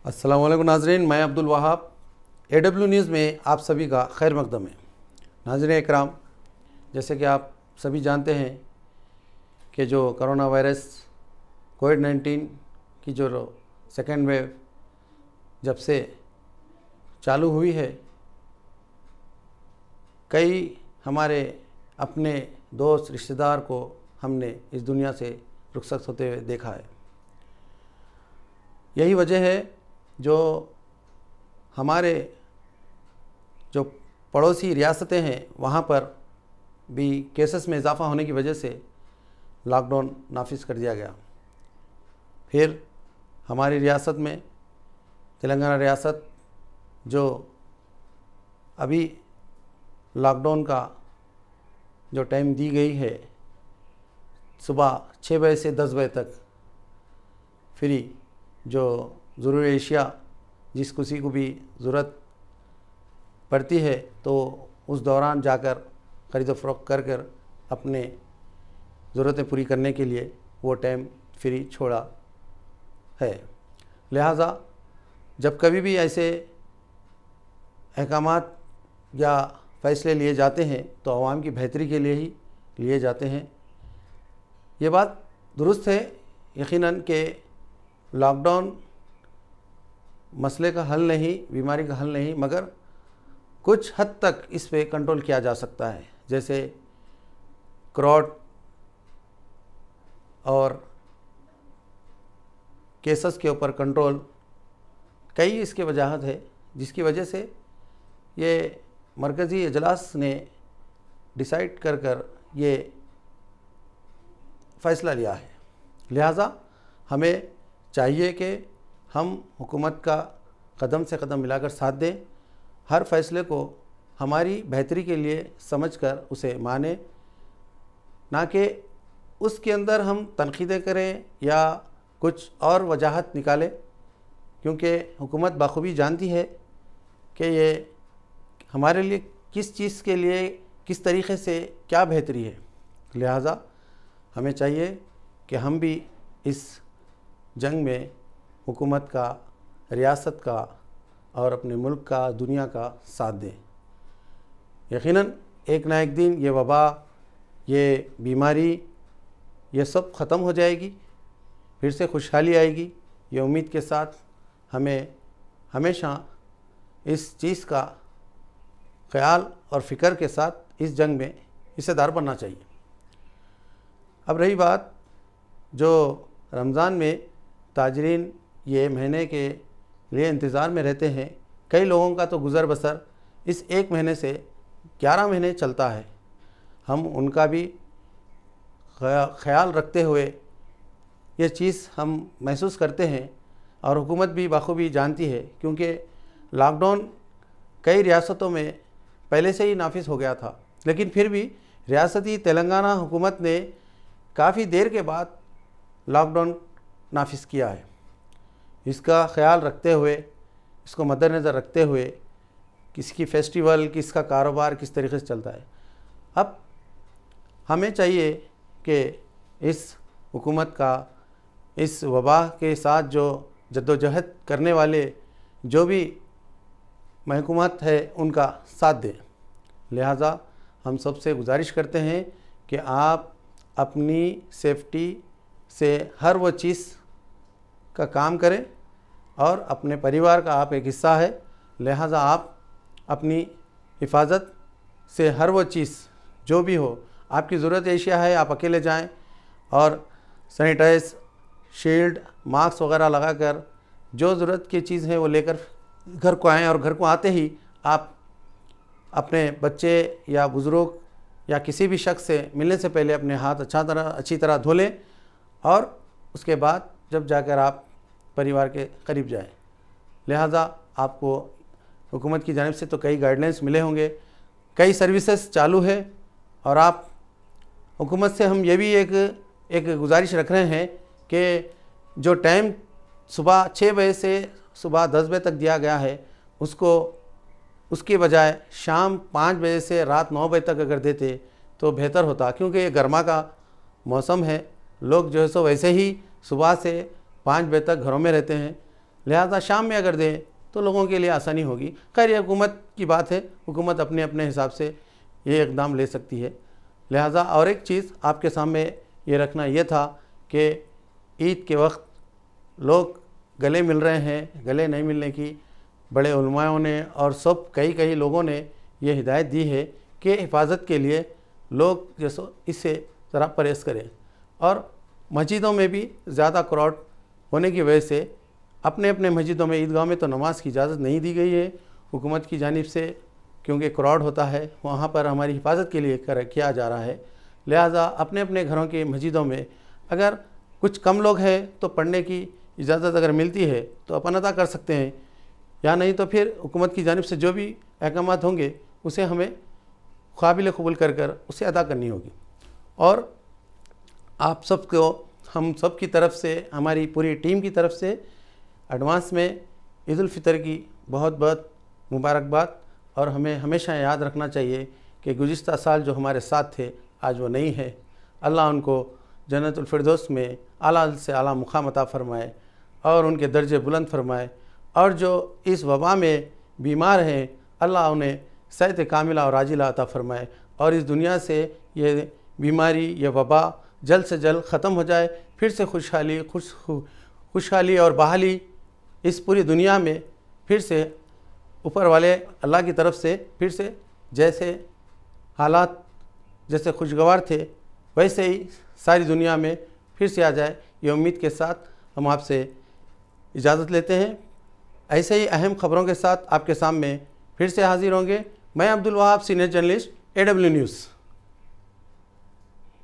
अस्सलाम वालेकुम नाज़रीन, मैं अब्दुल वहाब AW न्यूज़ में आप सभी का खैर मकदम है। नाज़रीन इकराम, जैसे कि आप सभी जानते हैं कि जो कोरोना वायरस कोविड-19 की जो सेकेंड वेव जब से चालू हुई है, कई हमारे अपने दोस्त रिश्तेदार को हमने इस दुनिया से रुखसत होते हुए देखा है। यही वजह है जो हमारे जो पड़ोसी रियासतें हैं वहाँ पर भी केसेस में इजाफ़ा होने की वजह से लॉकडाउन नाफिज कर दिया गया। फिर हमारी रियासत में तेलंगाना रियासत जो अभी लॉकडाउन का जो टाइम दी गई है सुबह 6 बजे से 10 बजे तक फ्री, जो ज़रूरी अशिया जिस किसी को भी ज़रूरत पड़ती है तो उस दौरान जाकर ख़रीदो फ़रोख्त कर कर अपने ज़रूरतें पूरी करने के लिए वो टाइम फ्री छोड़ा है। लिहाजा जब कभी भी ऐसे अहकामात या फ़ैसले लिए जाते हैं तो आवाम की बेहतरी के लिए ही लिए जाते हैं। ये बात दुरुस्त है यकीनन कि लॉकडाउन मसले का हल नहीं, बीमारी का हल नहीं, मगर कुछ हद तक इस पे कंट्रोल किया जा सकता है। जैसे क्राउड और केसेस के ऊपर कंट्रोल, कई इसके वजाहत है जिसकी वजह से ये मरकज़ी इजलास ने डिसाइड कर कर ये फ़ैसला लिया है। लिहाजा हमें चाहिए कि हम हुकूमत का कदम से कदम मिलाकर साथ दें, हर फ़ैसले को हमारी बेहतरी के लिए समझकर उसे माने, ना कि उसके अंदर हम तनक़ीदें करें या कुछ और वजाहत निकालें, क्योंकि हुकूमत बाखूबी जानती है कि ये हमारे लिए किस चीज़ के लिए किस तरीक़े से क्या बेहतरी है। लिहाजा हमें चाहिए कि हम भी इस जंग में हुकूमत का, रियासत का और अपने मुल्क का, दुनिया का साथ दें। यकीनन एक ना एक दिन ये वबा, ये बीमारी, ये सब ख़त्म हो जाएगी, फिर से खुशहाली आएगी। ये उम्मीद के साथ हमें हमेशा इस चीज़ का ख़याल और फ़िक्र के साथ इस जंग में हिस्सेदार बनना चाहिए। अब रही बात जो रमज़ान में ताजरीन ये महीने के लिए इंतज़ार में रहते हैं, कई लोगों का तो गुज़र बसर इस एक महीने से 11 महीने चलता है। हम उनका भी ख़याल रखते हुए ये चीज़ हम महसूस करते हैं और हुकूमत भी बाखूबी जानती है, क्योंकि लॉकडाउन कई रियासतों में पहले से ही नाफिज हो गया था, लेकिन फिर भी रियासती तेलंगाना हुकूमत ने काफ़ी देर के बाद लॉकडाउन नाफिज किया है। इसका ख़याल रखते हुए, इसको मद्देनज़र रखते हुए किसकी फ़ेस्टिवल, किसका कारोबार किस तरीके से चलता है। अब हमें चाहिए कि इस हुकूमत का इस वबा के साथ जो जद्दोजहद करने वाले जो भी महकूमत है उनका साथ दें। लिहाजा हम सबसे गुजारिश करते हैं कि आप अपनी सेफ्टी से हर वो चीज़ का काम करें और अपने परिवार का आप एक हिस्सा है, लिहाजा आप अपनी हिफाजत से हर वो चीज़ जो भी हो, आपकी ज़रूरत एशिया है, आप अकेले जाएं और सैनिटाइज, शील्ड, मास्क वगैरह लगाकर जो ज़रूरत की चीज़ है वो लेकर घर को आएँ और घर को आते ही आप अपने बच्चे या बुज़ुर्ग या किसी भी शख्स से मिलने से पहले अपने हाथ अच्छी तरह धो लें और उसके बाद जब जाकर आप परिवार के करीब जाएं। लिहाजा आपको हुकूमत की जानिब से तो कई गाइडलाइंस मिले होंगे, कई सर्विसेज चालू है और आप हुकूमत से हम ये भी एक गुजारिश रख रहे हैं कि जो टाइम सुबह 6 बजे से सुबह 10 बजे तक दिया गया है उसके बजाय शाम 5 बजे से रात 9 बजे तक अगर देते तो बेहतर होता, क्योंकि ये गर्मा का मौसम है। लोग जो है सो वैसे ही सुबह से 5 बजे तक घरों में रहते हैं, لہٰذا شام میں اگر دیں تو لوگوں کے لیے آسانی ہوگی۔ خیر یہ حکومت کی بات ہے، حکومت اپنے اپنے حساب سے یہ اقدام لے سکتی ہے۔ لہٰذا اور ایک چیز آپ کے سامنے یہ رکھنا یہ تھا کہ عید کے وقت لوگ گلے مل رہے ہیں، گلے نہیں ملنے کی بڑے علماءوں نے اور کئی لوگوں نے یہ ہدایت دی ہے کہ حفاظت کے لیے لوگ جیسو اس سے ذرا پرہیز کریں، اور مسجدوں میں بھی زیادہ کراؤڈ ہونے کی وجہ سے اپنے اپنے مسجدوں میں عیدگاہ میں تو نماز کی اجازت نہیں دی گئی ہے حکومت کی جانب سے، کیونکہ کراؤڈ ہوتا ہے وہاں پر ہماری حفاظت کے لیے کیا جا رہا ہے۔ لہٰذا اپنے اپنے گھروں کی مسجدوں میں اگر کچھ کم لوگ ہیں تو پڑھنے کی اجازت اگر ملتی ہے تو اپن ادا کر سکتے ہیں، یا نہیں تو پھر حکومت کی جانب سے جو بھی احکامات ہوں گے اسے ہمیں قابل قبول کر اسے ادا کرنی ہوگی۔ اور آپ سب کو ہم سب کی طرف سے، ہماری پوری ٹیم کی طرف سے ایڈوانس میں عید الفطر کی بہت بہت مبارکباد، اور ہمیں ہمیشہ یاد رکھنا چاہیے کہ گزشتہ سال جو ہمارے ساتھ تھے آج وہ نہیں ہے۔ اللہ ان کو جنت الفردوس میں اعلیٰ سے اعلیٰ مقام عطا فرمائے اور ان کے درجے بلند فرمائے، اور جو اس وبا میں بیمار ہیں اللہ انہیں صحت کاملہ اور عاجلہ عطا فرمائے، اور اس دنیا سے یہ بیماری، یہ وبا جلد سے جلد ختم ہو جائے، پھر سے خوشحالی اور بحالی اس پوری دنیا میں پھر سے اوپر والے اللہ کی طرف سے پھر سے جیسے حالات جیسے خوشگوار تھے ویسے ہی ساری دنیا میں پھر سے آ جائے، یہ امید کے ساتھ ہم آپ سے اجازت لیتے ہیں۔ ایسے ہی اہم خبروں کے ساتھ آپ کے سامنے پھر سے حاضر ہوں گے۔ میں Abdul Wahab, senior journalist, AW news.